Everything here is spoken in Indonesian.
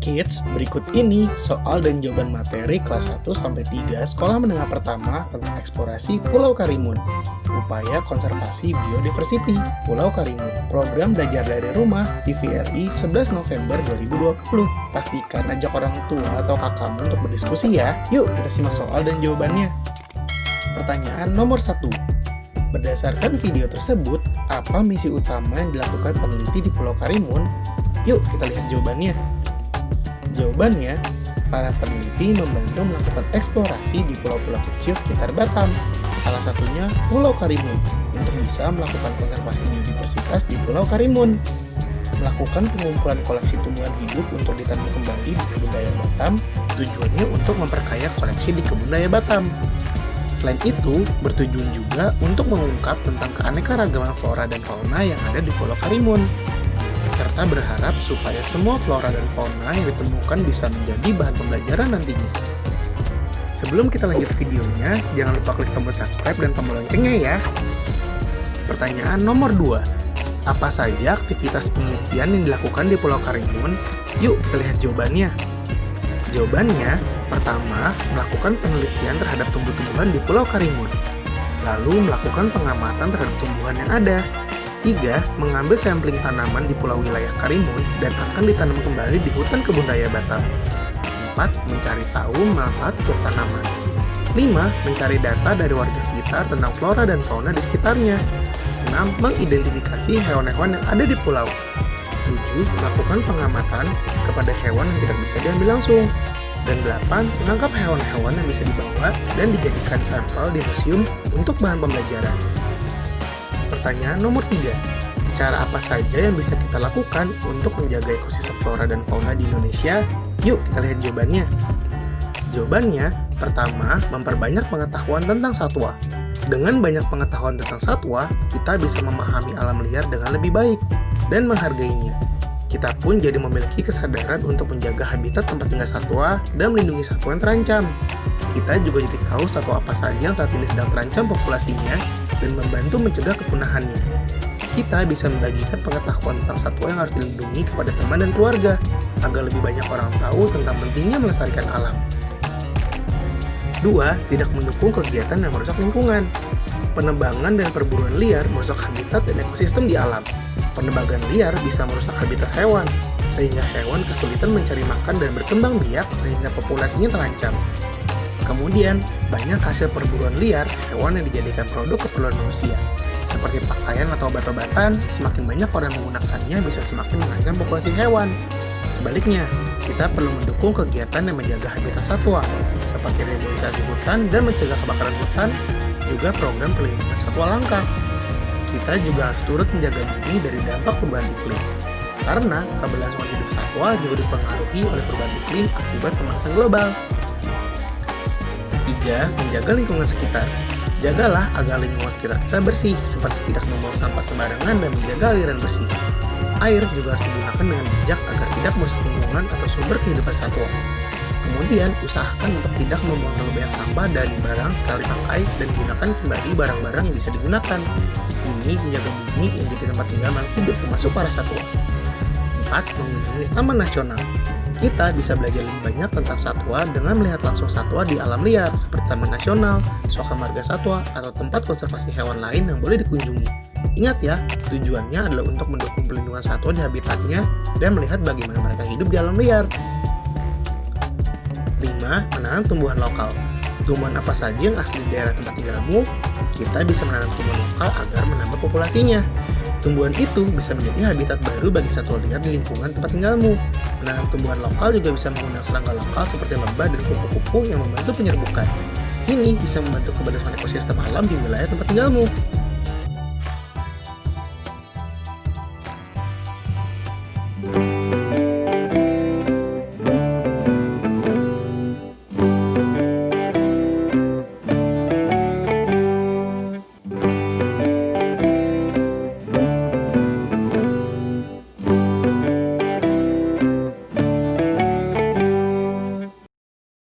Kids, berikut ini soal dan jawaban materi kelas 1-3 Sekolah Menengah Pertama tentang eksplorasi Pulau Karimun. Upaya konservasi biodiversity Pulau Karimun. Program belajar dari rumah TVRI 11 November 2020. Pastikan ajak orang tua atau kakakmu untuk berdiskusi ya. Yuk kita simak soal dan jawabannya. Pertanyaan nomor 1. Berdasarkan video tersebut, apa misi utama yang dilakukan peneliti di Pulau Karimun? Yuk kita lihat jawabannya. Jawabannya, para peneliti membantu melakukan eksplorasi di pulau-pulau kecil sekitar Batam, salah satunya Pulau Karimun, untuk bisa melakukan konservasi biodiversitas di Pulau Karimun. Melakukan pengumpulan koleksi tumbuhan hidup untuk ditanam kembali di kebun raya Batam, tujuannya untuk memperkaya koleksi di kebun raya Batam. Selain itu, bertujuan juga untuk mengungkap tentang keanekaragaman flora dan fauna yang ada di Pulau Karimun, serta berharap supaya semua flora dan fauna yang ditemukan bisa menjadi bahan pembelajaran nantinya. Sebelum kita lanjut videonya, jangan lupa klik tombol subscribe dan tombol loncengnya ya. Pertanyaan nomor 2. Apa saja aktivitas penelitian yang dilakukan di Pulau Karimun? Yuk kita lihat jawabannya. Jawabannya, pertama, melakukan penelitian terhadap tumbuh-tumbuhan di Pulau Karimun. Lalu melakukan pengamatan terhadap tumbuhan yang ada. 3. Mengambil sampling tanaman di pulau wilayah Karimun dan akan ditanam kembali di hutan kebun raya Batam. 4. Mencari tahu manfaat setiap tanaman. 5. Mencari data dari warga sekitar tentang flora dan fauna di sekitarnya. 6. Mengidentifikasi hewan-hewan yang ada di pulau. 7. Melakukan pengamatan kepada hewan yang tidak bisa diambil langsung. Dan 8. Menangkap hewan-hewan yang bisa dibawa dan dijadikan sampel di museum untuk bahan pembelajaran. Pertanyaan nomor 3. Cara apa saja yang bisa kita lakukan untuk menjaga ekosistem flora dan fauna di Indonesia? Yuk kita lihat jawabannya. Jawabannya, pertama, memperbanyak pengetahuan tentang satwa. Dengan banyak pengetahuan tentang satwa, kita bisa memahami alam liar dengan lebih baik dan menghargainya. Kita pun jadi memiliki kesadaran untuk menjaga habitat tempat tinggal satwa dan melindungi satwa yang terancam. Kita juga jadi tahu satwa apa saja yang saat ini sedang terancam populasinya dan membantu mencegah kepunahannya. Kita bisa membagikan pengetahuan tentang satwa yang harus dilindungi kepada teman dan keluarga, agar lebih banyak orang tahu tentang pentingnya melestarikan alam. 2. Tidak mendukung kegiatan yang merusak lingkungan. Penebangan dan perburuan liar merusak habitat dan ekosistem di alam. Penebangan liar bisa merusak habitat hewan, sehingga hewan kesulitan mencari makan dan berkembang biak sehingga populasinya terancam. Kemudian, banyak hasil perburuan liar hewan yang dijadikan produk keperluan manusia, seperti pakaian atau obat-obatan. Semakin banyak orang menggunakannya bisa semakin mengancam populasi hewan. Sebaliknya, kita perlu mendukung kegiatan yang menjaga habitat satwa, seperti reboisasi hutan dan mencegah kebakaran hutan, juga program perlindungan satwa langka. Kita juga harus turut menjaga bumi dari dampak perubahan iklim, karena keberlangsungan hidup satwa juga dipengaruhi oleh perubahan iklim akibat pemanasan global. 3. Menjaga lingkungan sekitar. Jagalah agar lingkungan sekitar kita bersih, seperti tidak membuang sampah sembarangan dan menjaga aliran bersih. Air juga harus digunakan dengan bijak agar tidak merusak lingkungan atau sumber kehidupan satwa. Kemudian, usahakan untuk tidak membuang terlalu banyak sampah dari barang sekali pakai dan gunakan kembali barang-barang yang bisa digunakan. Ini menjaga bumi yang jadi tempat tinggal makhluk hidup termasuk para satwa. 4. Mengunjungi taman nasional. Kita bisa belajar lebih banyak tentang satwa dengan melihat langsung satwa di alam liar, seperti taman nasional, suaka marga satwa, atau tempat konservasi hewan lain yang boleh dikunjungi. Ingat ya, tujuannya adalah untuk mendukung perlindungan satwa di habitatnya dan melihat bagaimana mereka hidup di alam liar. 5. Menanam tumbuhan lokal. Tumbuhan apa saja yang asli di daerah tempat tinggalmu? Kita bisa menanam tumbuhan lokal agar menambah populasinya. Tumbuhan itu bisa menjadi habitat baru bagi satwa liar di lingkungan tempat tinggalmu. Menanam tumbuhan lokal juga bisa mengundang serangga lokal seperti lebah dan kupu-kupu yang membantu penyerbukan. Ini bisa membantu keberlangsungan ekosistem alam di wilayah tempat tinggalmu.